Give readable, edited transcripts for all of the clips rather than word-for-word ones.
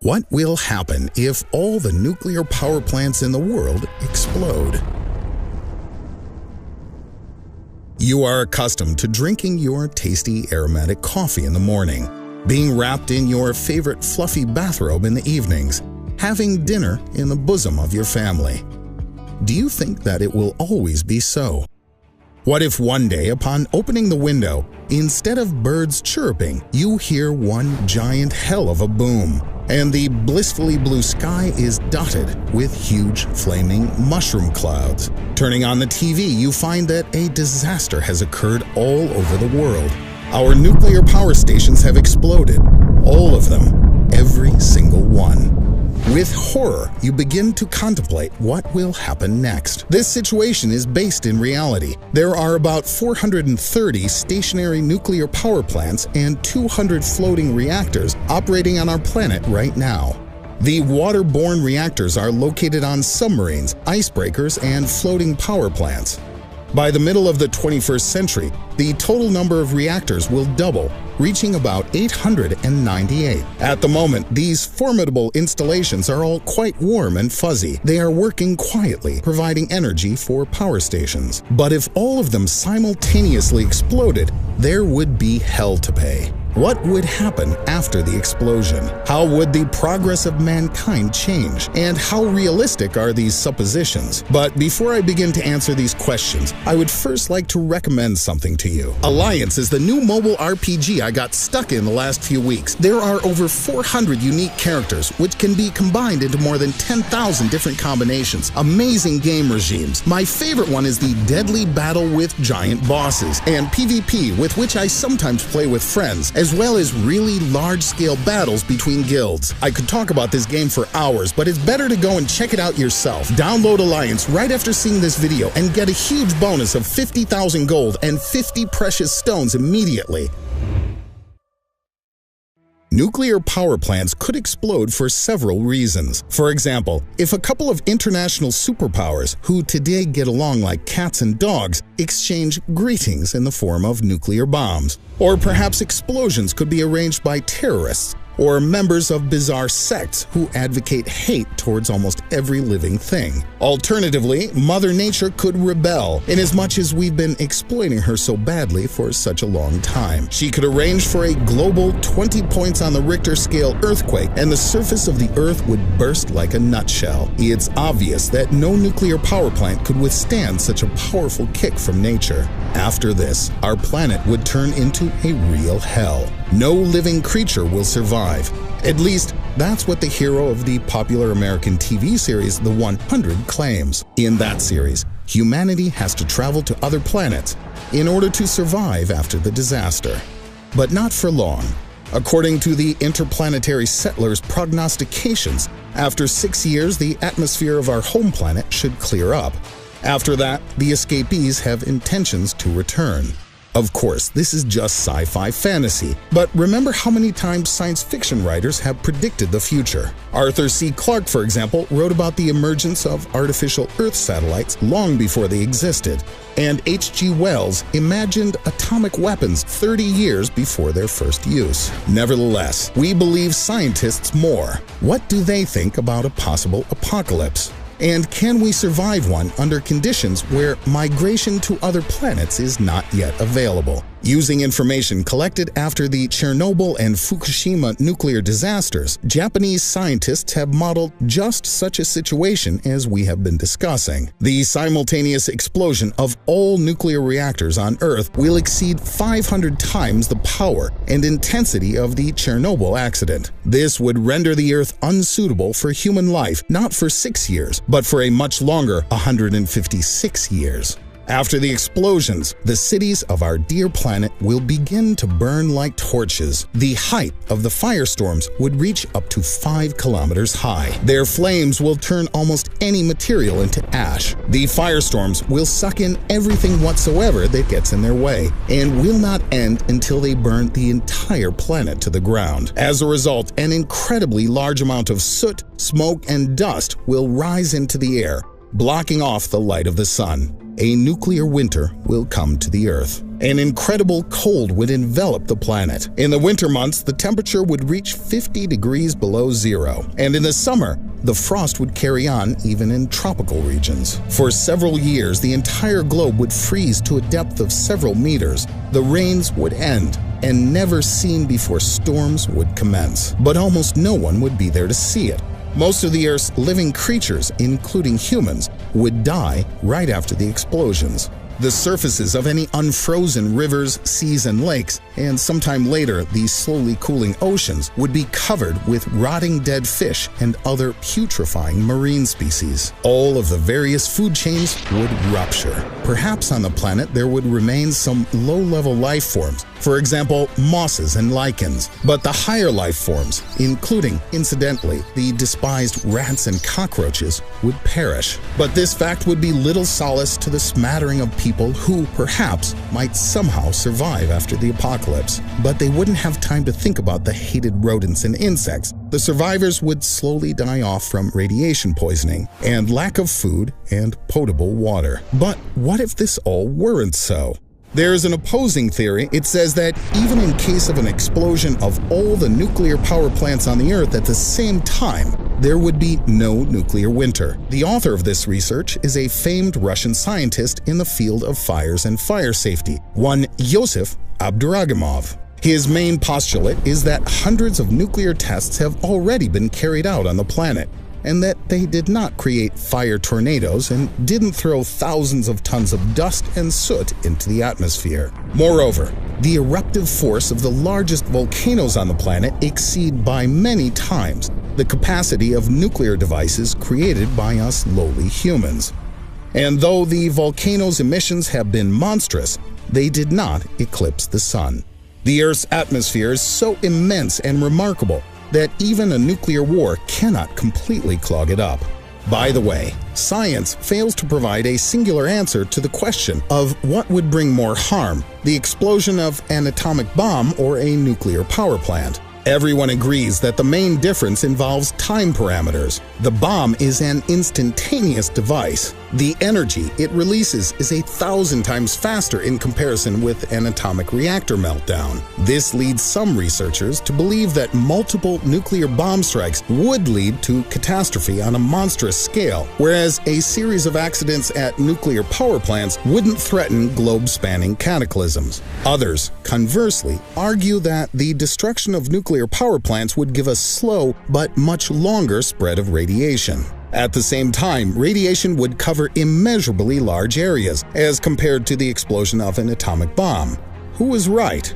What will happen if all the nuclear power plants in the world explode? You are accustomed to drinking your tasty aromatic coffee in the morning, being wrapped in your favorite fluffy bathrobe in the evenings, having dinner in the bosom of your family. Do you think that it will always be so? What if one day, upon opening the window, instead of birds chirping, you hear one giant hell of a boom, and the blissfully blue sky is dotted with huge flaming mushroom clouds? Turning on the TV, you find that a disaster has occurred all over the world. Our nuclear power stations have exploded, all of them, every single one. With horror, you begin to contemplate what will happen next. This situation is based in reality. There are about 430 stationary nuclear power plants and 200 floating reactors operating on our planet right now. The waterborne reactors are located on submarines, icebreakers, and floating power plants. By the middle of the 21st century, the total number of reactors will double, reaching about 898. At the moment, these formidable installations are all quite warm and fuzzy. They are working quietly, providing energy for power stations. But if all of them simultaneously exploded, there would be hell to pay. What would happen after the explosion? How would the progress of mankind change? And how realistic are these suppositions? But before I begin to answer these questions, I would first like to recommend something to you. Alliance is the new mobile RPG I got stuck in the last few weeks. There are over 400 unique characters, which can be combined into more than 10,000 different combinations. Amazing game regimes. My favorite one is the deadly battle with giant bosses, and PvP, with which I sometimes play with friends, as well as really large-scale battles between guilds. I could talk about this game for hours, but it's better to go and check it out yourself. Download Alliance right after seeing this video and get a huge bonus of 50,000 gold and 50 precious stones immediately. Nuclear power plants could explode for several reasons. For example, if a couple of international superpowers, who today get along like cats and dogs, exchange greetings in the form of nuclear bombs. Or perhaps explosions could be arranged by terrorists or members of bizarre sects who advocate hate towards almost every living thing. Alternatively, Mother Nature could rebel, inasmuch as we've been exploiting her so badly for such a long time. She could arrange for a global 20 points on the Richter scale earthquake, and the surface of the Earth would burst like a nutshell. It's obvious that no nuclear power plant could withstand such a powerful kick from nature. After this, our planet would turn into a real hell. No living creature will survive. At least, that's what the hero of the popular American TV series The 100 claims. In that series, humanity has to travel to other planets in order to survive after the disaster. But not for long. According to the interplanetary settlers' prognostications, after 6 years, the atmosphere of our home planet should clear up. After that, the escapees have intentions to return. Of course, this is just sci-fi fantasy, but remember how many times science fiction writers have predicted the future. Arthur C. Clarke, for example, wrote about the emergence of artificial Earth satellites long before they existed, and H.G. Wells imagined atomic weapons 30 years before their first use. Nevertheless, we believe scientists more. What do they think about a possible apocalypse? And can we survive one under conditions where migration to other planets is not yet available? Using information collected after the Chernobyl and Fukushima nuclear disasters, Japanese scientists have modeled just such a situation as we have been discussing. The simultaneous explosion of all nuclear reactors on Earth will exceed 500 times the power and intensity of the Chernobyl accident. This would render the Earth unsuitable for human life, not for 6 years, but for a much longer 156 years. After the explosions, the cities of our dear planet will begin to burn like torches. The height of the firestorms would reach up to 5 kilometers high. Their flames will turn almost any material into ash. The firestorms will suck in everything whatsoever that gets in their way, and will not end until they burn the entire planet to the ground. As a result, an incredibly large amount of soot, smoke, and dust will rise into the air, blocking off the light of the sun. a nuclear winter will come to the Earth. An incredible cold would envelop the planet. In the winter months, the temperature would reach 50 degrees below zero, and in the summer, the frost would carry on even in tropical regions. For several years, the entire globe would freeze to a depth of several meters. The rains would end, and never-seen-before storms would commence. But almost no one would be there to see it. Most of the Earth's living creatures, including humans, would die right after the explosions. The surfaces of any unfrozen rivers, seas, and lakes, and sometime later the slowly cooling oceans, would be covered with rotting dead fish and other putrefying marine species. All of the various food chains would rupture. Perhaps on the planet there would remain some low-level life forms, for example, mosses and lichens. But the higher life forms, including, incidentally, the despised rats and cockroaches, would perish. But this fact would be little solace to the smattering of people who, perhaps, might somehow survive after the apocalypse. But they wouldn't have time to think about the hated rodents and insects. The survivors would slowly die off from radiation poisoning and lack of food and potable water. But what if this all weren't so? There is an opposing theory. It says that even in case of an explosion of all the nuclear power plants on the Earth at the same time, there would be no nuclear winter. The author of this research is a famed Russian scientist in the field of fires and fire safety, one Yosef Abduragimov. His main postulate is that hundreds of nuclear tests have already been carried out on the planet, and that they did not create fire tornadoes and didn't throw thousands of tons of dust and soot into the atmosphere. Moreover, the eruptive force of the largest volcanoes on the planet exceed by many times the capacity of nuclear devices created by us lowly humans. And though the volcano's emissions have been monstrous, they did not eclipse the sun. The Earth's atmosphere is so immense and remarkable that even a nuclear war cannot completely clog it up. By the way, science fails to provide a singular answer to the question of what would bring more harm, the explosion of an atomic bomb or a nuclear power plant. Everyone agrees that the main difference involves time parameters. The bomb is an instantaneous device. The energy it releases is 1,000 times faster in comparison with an atomic reactor meltdown. This leads some researchers to believe that multiple nuclear bomb strikes would lead to catastrophe on a monstrous scale, whereas a series of accidents at nuclear power plants wouldn't threaten globe-spanning cataclysms. Others, conversely, argue that the destruction of nuclear power plants would give a slow but much longer spread of radiation. At the same time, radiation would cover immeasurably large areas as compared to the explosion of an atomic bomb. Who is right?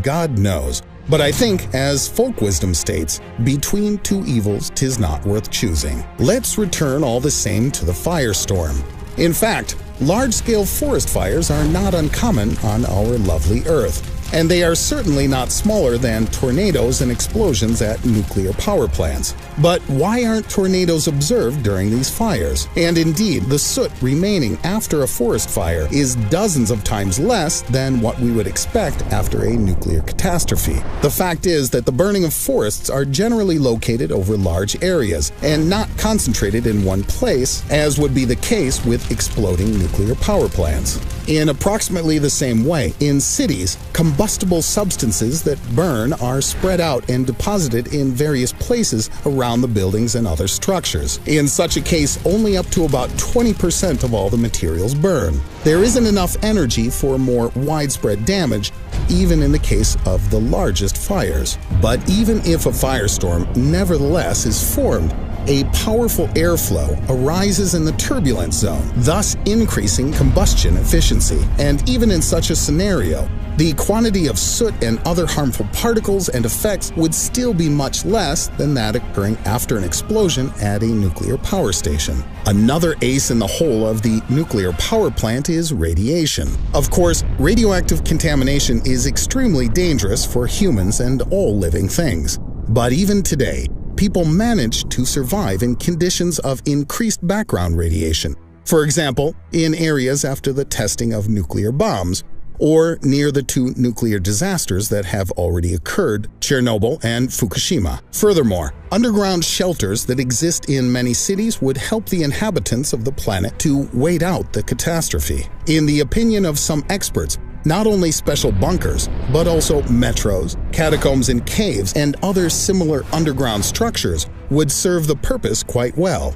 God knows. But I think, as folk wisdom states, between two evils 'tis not worth choosing. Let's return all the same to the firestorm. In fact, large-scale forest fires are not uncommon on our lovely Earth, and they are certainly not smaller than tornadoes and explosions at nuclear power plants. But why aren't tornadoes observed during these fires? And indeed, the soot remaining after a forest fire is dozens of times less than what we would expect after a nuclear catastrophe. The fact is that the burning of forests are generally located over large areas and not concentrated in one place, as would be the case with exploding nuclear power plants. In approximately the same way, in cities, combustible substances that burn are spread out and deposited in various places around the buildings and other structures. In such a case, only up to about 20% of all the materials burn. There isn't enough energy for more widespread damage, even in the case of the largest fires. But even if a firestorm nevertheless is formed, a powerful airflow arises in the turbulence zone, thus increasing combustion efficiency. And even in such a scenario, the quantity of soot and other harmful particles and effects would still be much less than that occurring after an explosion at a nuclear power station. Another ace in the hole of the nuclear power plant is radiation. Of course, radioactive contamination is extremely dangerous for humans and all living things. But even today, people manage to survive in conditions of increased background radiation. For example, in areas after the testing of nuclear bombs, or near the two nuclear disasters that have already occurred, Chernobyl and Fukushima. Furthermore, underground shelters that exist in many cities would help the inhabitants of the planet to wait out the catastrophe. In the opinion of some experts, not only special bunkers, but also metros, catacombs and caves, and other similar underground structures would serve the purpose quite well.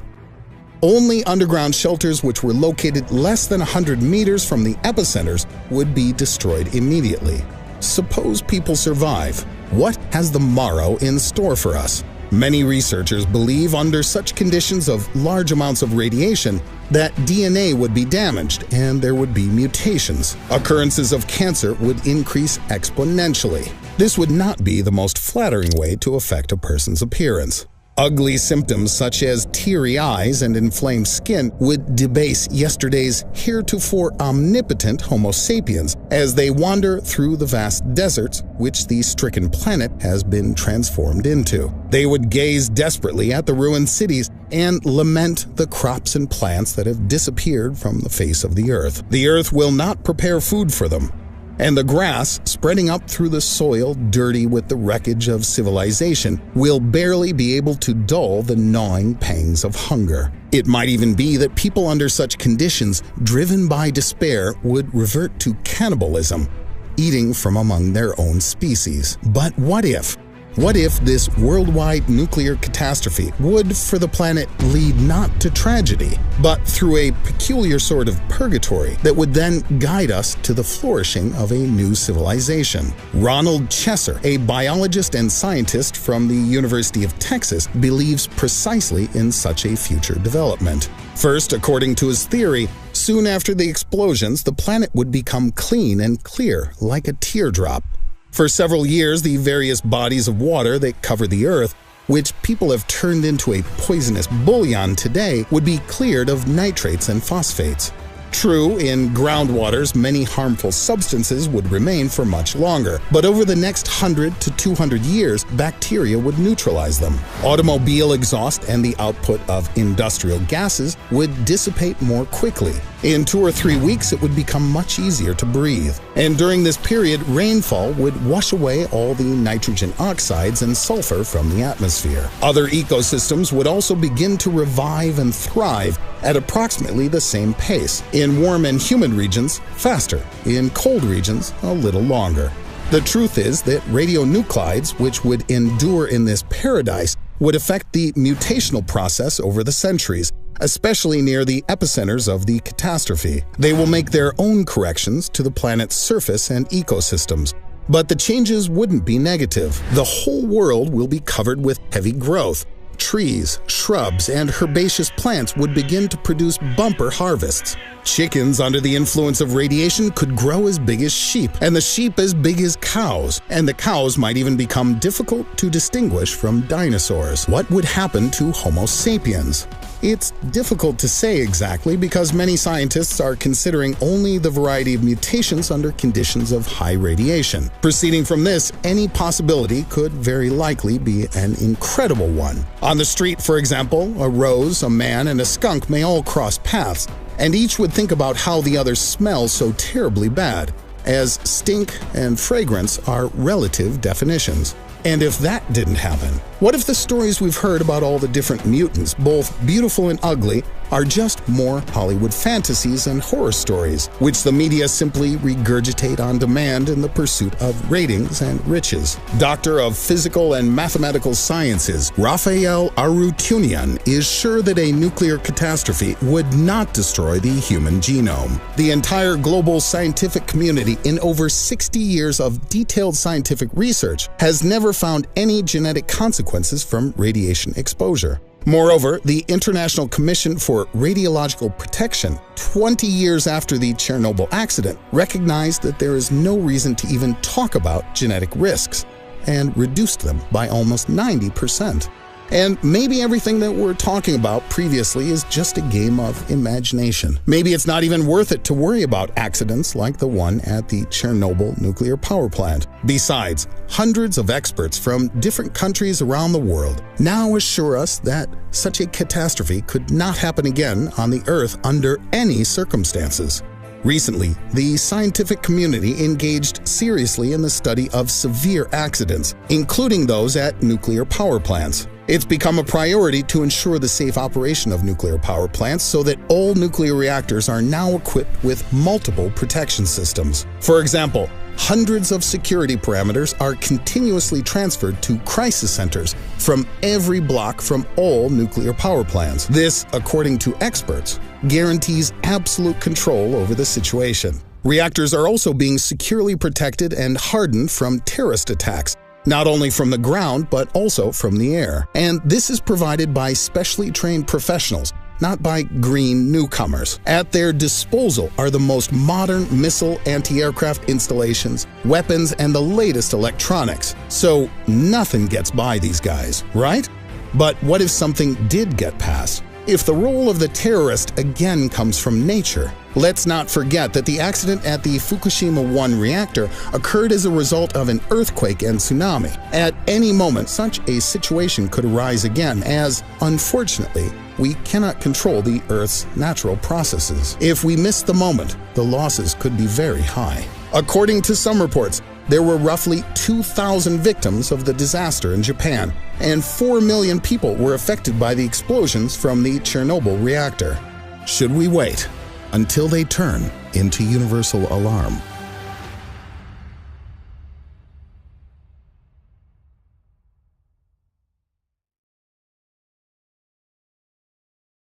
Only underground shelters which were located less than 100 meters from the epicenters would be destroyed immediately. Suppose people survive. What has the morrow in store for us? Many researchers believe under such conditions of large amounts of radiation that DNA would be damaged and there would be mutations. Occurrences of cancer would increase exponentially. This would not be the most flattering way to affect a person's appearance. Ugly symptoms such as teary eyes and inflamed skin would debase yesterday's heretofore omnipotent Homo sapiens as they wander through the vast deserts which the stricken planet has been transformed into. They would gaze desperately at the ruined cities and lament the crops and plants that have disappeared from the face of the earth. The earth will not prepare food for them, and the grass, spreading up through the soil dirty with the wreckage of civilization, will barely be able to dull the gnawing pangs of hunger. It might even be that people under such conditions, driven by despair, would revert to cannibalism, eating from among their own species. But what if? What if this worldwide nuclear catastrophe would, for the planet, lead not to tragedy, but through a peculiar sort of purgatory that would then guide us to the flourishing of a new civilization? Ronald Chesser, a biologist and scientist from the University of Texas, believes precisely in such a future development. First, according to his theory, soon after the explosions, the planet would become clean and clear, like a teardrop. For several years, the various bodies of water that cover the Earth, which people have turned into a poisonous bouillon today, would be cleared of nitrates and phosphates. True, in groundwaters, many harmful substances would remain for much longer, but over the next 100 to 200 years, bacteria would neutralize them. Automobile exhaust and the output of industrial gases would dissipate more quickly. In 2 or 3 weeks, it would become much easier to breathe. And during this period, rainfall would wash away all the nitrogen oxides and sulfur from the atmosphere. Other ecosystems would also begin to revive and thrive at approximately the same pace. In warm and humid regions, faster. In cold regions, a little longer. The truth is that radionuclides, which would endure in this paradise, would affect the mutational process over the centuries, especially near the epicenters of the catastrophe. They will make their own corrections to the planet's surface and ecosystems. But the changes wouldn't be negative. The whole world will be covered with heavy growth. Trees, shrubs, and herbaceous plants would begin to produce bumper harvests. Chickens under the influence of radiation could grow as big as sheep, and the sheep as big as cows, and the cows might even become difficult to distinguish from dinosaurs. What would happen to Homo sapiens? It's difficult to say exactly because many scientists are considering only the variety of mutations under conditions of high radiation. Proceeding from this, any possibility could very likely be an incredible one. On the street, for example, a rose, a man, and a skunk may all cross paths, and each would think about how the other smells so terribly bad, as stink and fragrance are relative definitions. And if that didn't happen, what if the stories we've heard about all the different mutants, both beautiful and ugly, are just more Hollywood fantasies and horror stories, which the media simply regurgitate on demand in the pursuit of ratings and riches? Doctor of Physical and Mathematical Sciences Raphael Arutunian is sure that a nuclear catastrophe would not destroy the human genome. The entire global scientific community, in over 60 years of detailed scientific research, has never found any genetic consequences from radiation exposure. Moreover, the International Commission for Radiological Protection, 20 years after the Chernobyl accident, recognized that there is no reason to even talk about genetic risks, and reduced them by almost 90%. And maybe everything that we're talking about previously is just a game of imagination. Maybe it's not even worth it to worry about accidents like the one at the Chernobyl nuclear power plant. Besides, hundreds of experts from different countries around the world now assure us that such a catastrophe could not happen again on the Earth under any circumstances. Recently, the scientific community engaged seriously in the study of severe accidents, including those at nuclear power plants. It's become a priority to ensure the safe operation of nuclear power plants so that all nuclear reactors are now equipped with multiple protection systems. For example, hundreds of security parameters are continuously transferred to crisis centers from every block from all nuclear power plants. This, according to experts, guarantees absolute control over the situation. Reactors are also being securely protected and hardened from terrorist attacks, not only from the ground but also from the air. And this is provided by specially trained professionals, not by green newcomers. At their disposal are the most modern missile anti-aircraft installations, weapons, and the latest electronics. So nothing gets by these guys, right? But what if something did get past? If the role of the terrorist again comes from nature? Let's not forget that the accident at the Fukushima 1 reactor occurred as a result of an earthquake and tsunami. At any moment, such a situation could arise again, as, unfortunately, we cannot control the Earth's natural processes. If we miss the moment, the losses could be very high. According to some reports, there were roughly 2,000 victims of the disaster in Japan, and 4 million people were affected by the explosions from the Chernobyl reactor. Should we wait until they turn into universal alarm?